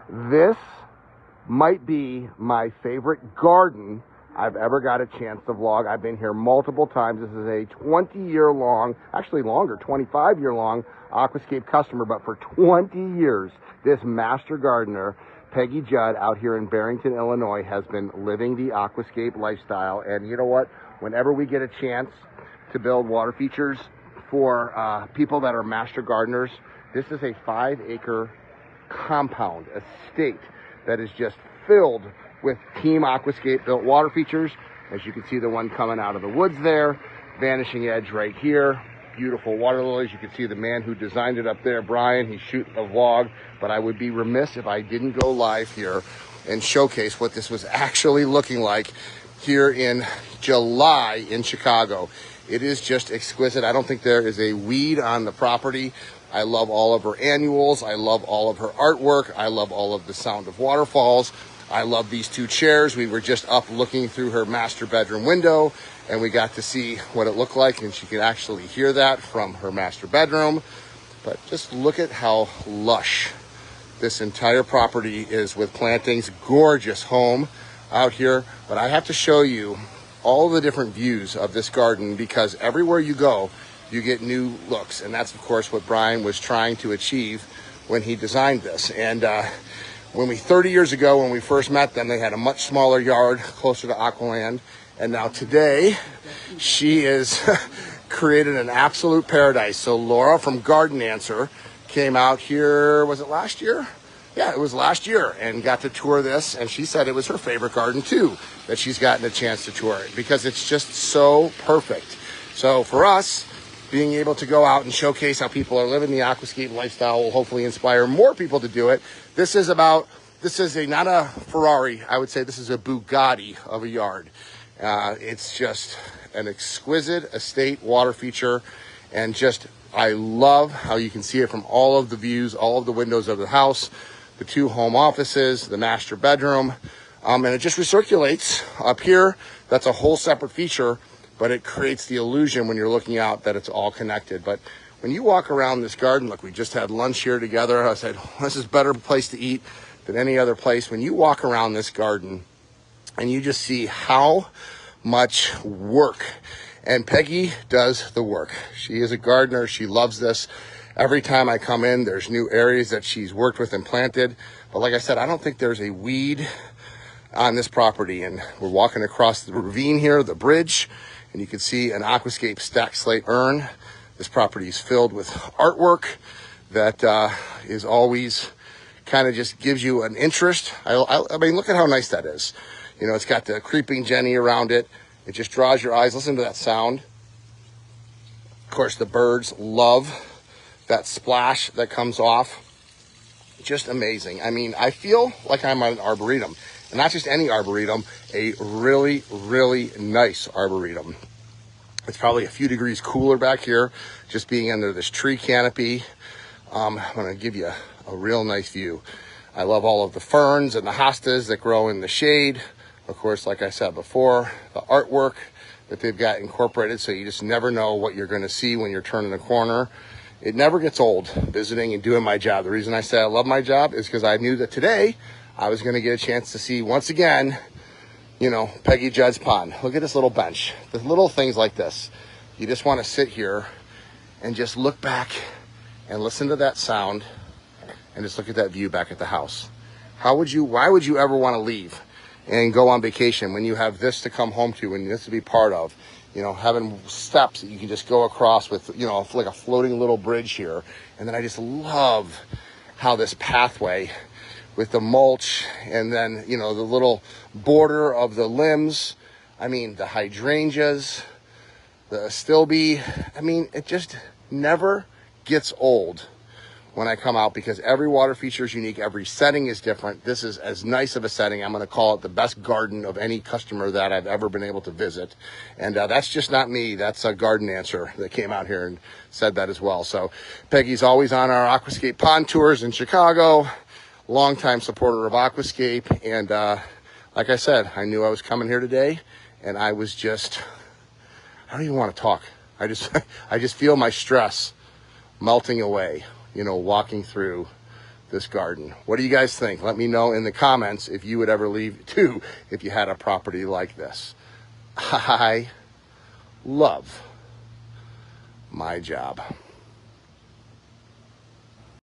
This might be my favorite garden I've ever got a chance to vlog. I've been here multiple times. This is a 20-year long, actually longer, 25-year long Aquascape customer, but for 20 years, this master gardener, Peggy Judd, out here in Barrington, Illinois, has been living the Aquascape lifestyle. And you know what? Whenever we get a chance to build water features for people that are master gardeners, this is a 5-acre compound, estate, that is just filled with Team Aquascape built water features. As you can see, the one coming out of the woods there, Vanishing Edge right here, beautiful water lilies. You can see the man who designed it up there, Brian. He's shooting a vlog, but I would be remiss if I didn't go live here and showcase what this was actually looking like here in July in Chicago. It is just exquisite. I don't think there is a weed on the property. I love all of her annuals. I love all of her artwork. I love all of the sound of waterfalls. I love these two chairs. We were just up looking through her master bedroom window, and we got to see what it looked like, and she could actually hear that from her master bedroom. But just look at how lush this entire property is with plantings. Gorgeous home out here. But I have to show you all the different views of this garden, because everywhere you go, you get new looks. And that's, of course, what Brian was trying to achieve when he designed this. And 30 years ago, when we first met them, they had a much smaller yard closer to Aqualand. And now today, she is created an absolute paradise. So Laura from Garden Answer came out here, was it last year? Yeah, it was last year, and got to tour this. And she said it was her favorite garden too, that she's gotten a chance to tour it, because it's just so perfect. So for us, being able to go out and showcase how people are living the Aquascape lifestyle will hopefully inspire more people to do it. This is not a Ferrari. I would say this is a Bugatti of a yard. It's just an exquisite estate water feature, and just, I love how you can see it from all of the views, all of the windows of the house, the 2 home offices, the master bedroom, and it just recirculates up here. That's a whole separate feature, but it creates the illusion when you're looking out that it's all connected. But when you walk around this garden, look, we just had lunch here together. I said, this is a better place to eat than any other place. When you walk around this garden and you just see how much work, and Peggy does the work. She is a gardener. She loves this. Every time I come in, there's new areas that she's worked with and planted. But like I said, I don't think there's a weed on this property. And we're walking across the ravine here, the bridge, and you can see an Aquascape stacked slate urn. This property is filled with artwork that is always kind of just gives you an interest. I mean, look at how nice that is. You know, it's got the creeping Jenny around it. It just draws your eyes. Listen to that sound. Of course, the birds love that splash that comes off. Just amazing. I mean, I feel like I'm at an arboretum. And not just any arboretum, a really, really nice arboretum. It's probably a few degrees cooler back here, just being under this tree canopy. I'm going to give you a real nice view. I love all of the ferns and the hostas that grow in the shade. Of course, like I said before, the artwork that they've got incorporated, so you just never know what you're going to see when you're turning a corner. It never gets old visiting and doing my job. The reason I say I love my job is because I knew that today I was going to get a chance to see, once again, you know, Peggy Judd's pond. Look at this little bench. The little things like this. You just want to sit here and just look back and listen to that sound and just look at that view back at the house. Why would you ever want to leave and go on vacation when you have this to come home to and this to be part of? You know, having steps that you can just go across with, you know, like a floating little bridge here. And then I just love how this pathway with the mulch and then, you know, the little border of the limbs. I mean, the hydrangeas, the astilbe. I mean, it just never gets old when I come out, because every water feature is unique. Every setting is different. This is as nice of a setting. I'm going to call it the best garden of any customer that I've ever been able to visit. And that's just not me. That's a Garden Answer that came out here and said that as well. So Peggy's always on our Aquascape pond tours in Chicago. Longtime supporter of Aquascape. And like I said, I knew I was coming here today, and I was just, I don't even want to talk. I just feel my stress melting away, you know, walking through this garden. What do you guys think? Let me know in the comments if you would ever leave too, if you had a property like this. I love my job.